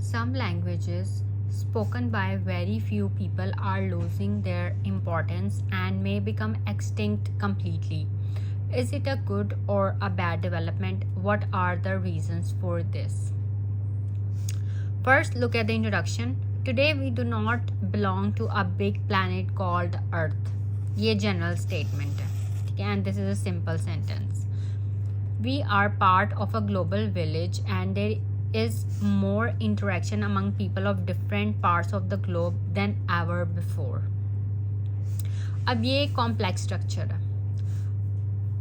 Some languages spoken by very few people are losing their importance and may become extinct completely. Is it a good or a bad development? What are the reasons for this? First, look at the introduction. Today we do not belong to a big planet called Earth. ये general statement है, ठीक है? And this is a simple sentence. We are part of a global village and there is more interaction among people of different parts of the globe than ever before. अब ये complex structure है.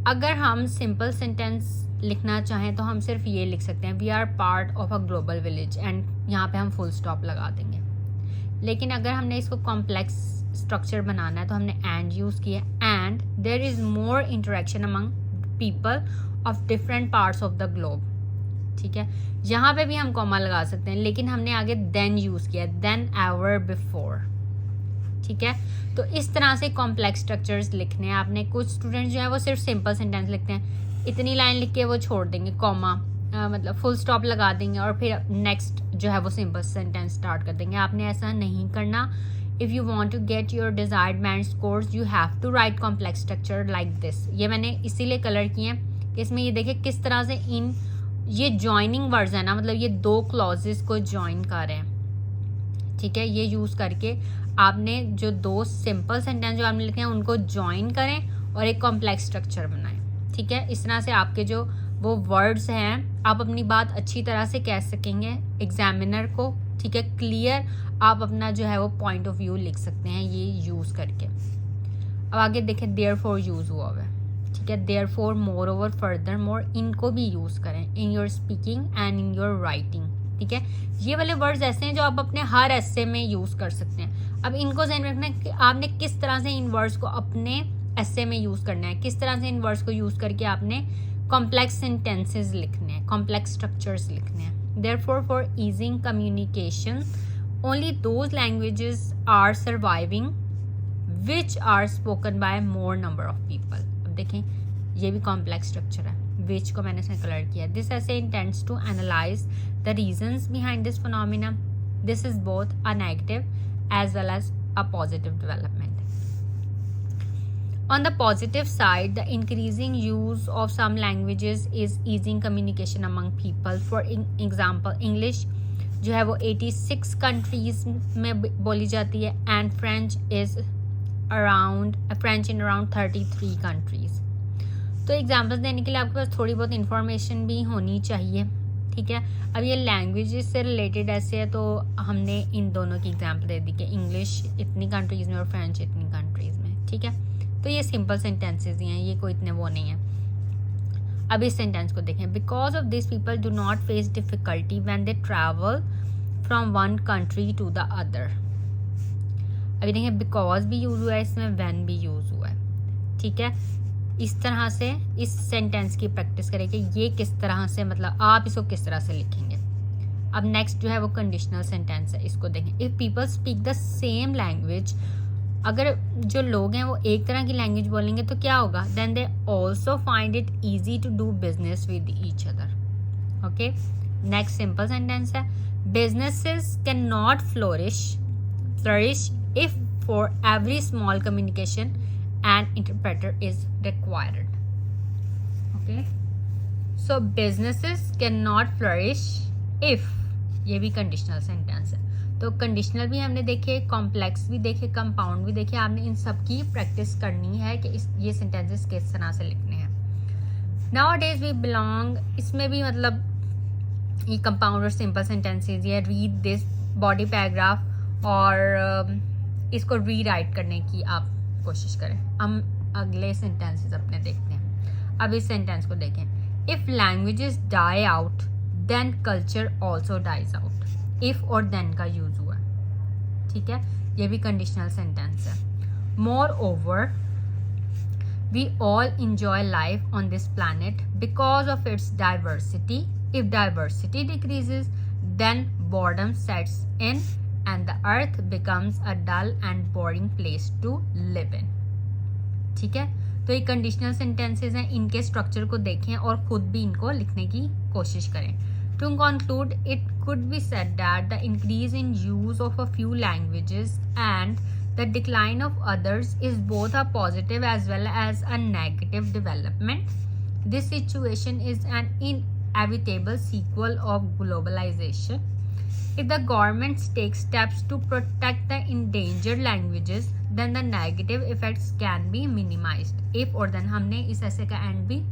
अगर हम simple sentence लिखना चाहें तो हम सिर्फ ये लिख सकते हैं, we are part of a global village, and यहाँ पे हम फुल स्टॉप लगा देंगे. लेकिन अगर हमने इसको कॉम्प्लेक्स स्ट्रक्चर बनाना है तो हमने एंड यूज़ किया, and there is more interaction among people of different parts of the globe. ठीक है, यहाँ पे भी हम कॉमा लगा सकते हैं, लेकिन हमने आगे देन यूज़ किया, देन एवर बिफोर. ठीक है, तो इस तरह से कॉम्प्लेक्स स्ट्रक्चर्स लिखने हैं आपने. कुछ स्टूडेंट्स जो है वो सिर्फ सिंपल सेंटेंस लिखते हैं, इतनी लाइन लिख के वो छोड़ देंगे, कॉमा मतलब फुल स्टॉप लगा देंगे और फिर नेक्स्ट जो है वो सिंपल सेंटेंस स्टार्ट कर देंगे. आपने ऐसा नहीं करना. If you want to get your desired band scores you have to write complex structure like this. ये मैंने इसीलिए कलर किए हैं कि इसमें ये देखिए किस तरह से इन ये जॉइनिंग वर्ड्स है ना, मतलब ये दो क्लॉजेस को जॉइन कर रहे हैं. ठीक है, ये यूज़ करके आपने जो दो सिंपल सेंटेंस जो आपने लिखे हैं उनको जॉइन करें और एक कॉम्प्लेक्स स्ट्रक्चर बनाएं. ठीक है, इस तरह से आपके जो वो वर्ड्स हैं आप अपनी बात अच्छी तरह से कह सकेंगे एग्जामिनर को. ठीक है, क्लियर आप अपना जो है वो पॉइंट ऑफ व्यू लिख सकते हैं ये यूज़ करके. अब आगे देखें, देयरफॉर यूज़ हुआ हुआ है. ठीक है, therefore, more over, further more, इनको भी यूज़ करें in your speaking and in your writing. ठीक है, ये वाले वर्ड्स ऐसे हैं जो आप अपने हर एस्से में यूज़ कर सकते हैं. अब इनको ध्यान रखना है कि आपने किस तरह से इन वर्ड्स को अपने एस्से में यूज़ करना है, किस तरह से इन वर्ड्स को यूज़ करके आपने कॉम्प्लेक्स सेंटेंसेस लिखने हैं, कॉम्प्लेक्स स्ट्रक्चर्स लिखने हैं. Therefore, for easing communication only those languages are surviving which are spoken by more number of people. अब देखें ये भी कॉम्प्लेक्स स्ट्रक्चर है, विच को मैंने इसमें कलर किया. दिस ऐसे intends to analyse the reasons behind this phenomena. This is both a negative as well as a positive development. On the positive side, the increasing use of some languages is easing communication among people. For example, English जो है वो 86 countries में बोली जाती है, and French is French in around 33 countries. तो examples देने के लिए आपके पास थोड़ी बहुत इंफॉर्मेशन भी होनी चाहिए. ठीक है, अब ये लैंग्वेजेस से रिलेटेड ऐसे है तो हमने इन दोनों की एग्जाम्पल दे दी कि इंग्लिश इतनी कंट्रीज़ में और फ्रेंच इतनी कंट्रीज़ में. ठीक है, तो ये सिंपल सेंटेंसेस ही हैं, ये कोई इतने वो नहीं है. अब इस सेंटेंस को देखें, because of this people do not face difficulty when they travel from one country to the other. अभी देखें, बिकॉज भी यूज़ हुआ है इसमें, व्हेन भी यूज़ हुआ है. ठीक है, इस तरह से इस सेंटेंस की प्रैक्टिस करें कि ये किस तरह से, मतलब आप इसको किस तरह से लिखेंगे. अब नेक्स्ट जो है वो कंडीशनल सेंटेंस है, इसको देखें. If people speak the same language, अगर जो लोग हैं वो एक तरह की लैंग्वेज बोलेंगे तो क्या होगा, then they also find it easy to do business with each other. Okay, next simple sentence है, businesses can not flourish if for every small communication an interpreter is required. Okay, so businesses cannot flourish if, ये भी conditional sentence है. तो conditional भी हमने देखे, complex भी देखे, कंपाउंड भी देखे. आपने इन सब की प्रैक्टिस करनी है कि ये सेंटेंसेस किस तरह से लिखने हैं. Nowadays we belong, इसमें भी मतलब ये कंपाउंड और सिंपल सेंटेंसेस, ये रीड दिस बॉडी पैराग्राफ और इसको रीराइट करने की आप कोशिश करें. हम अगले सेंटेंसेस अपने देखते हैं. अब इस सेंटेंस को देखें, if languages die out then culture also dies out. If और देन का यूज हुआ है. ठीक है, ये भी कंडीशनल सेंटेंस है. Moreover we all enjoy life on this planet because of its diversity. If diversity decreases then boredom sets in and the earth becomes a dull and boring place to live in. ठीक है, तो ये conditional sentences हैं, इनके structure को देखें और खुद भी इनको लिखने की कोशिश करें. To conclude, it could be said that the increase in use of a few languages and the decline of others is both a positive as well as a negative development. This situation is an inevitable sequel of globalization. If the governments take steps to protect the endangered languages, then the negative effects can be minimized. If और then हमने इस ऐसे का and भी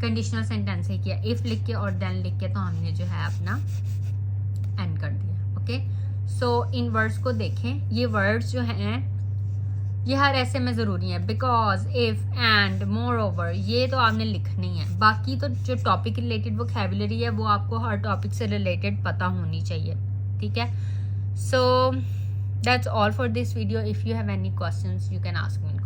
conditional sentence से किया, if लिख के और देन लिख के, तो हमने जो है अपना एंड कर दिया. ओके, सो इन वर्ड्स को देखें. ये वर्ड्स जो हैं ये हर ऐसे में ज़रूरी है. Because, if, and, more over, ये तो आपने लिखनी है. बाकी तो जो टॉपिक रिलेटेड वोकैबुलरी है वो आपको हर टॉपिक से रिलेटेड पता होनी चाहिए. ठीक है. So that's all for this video. If you have any questions you can ask me.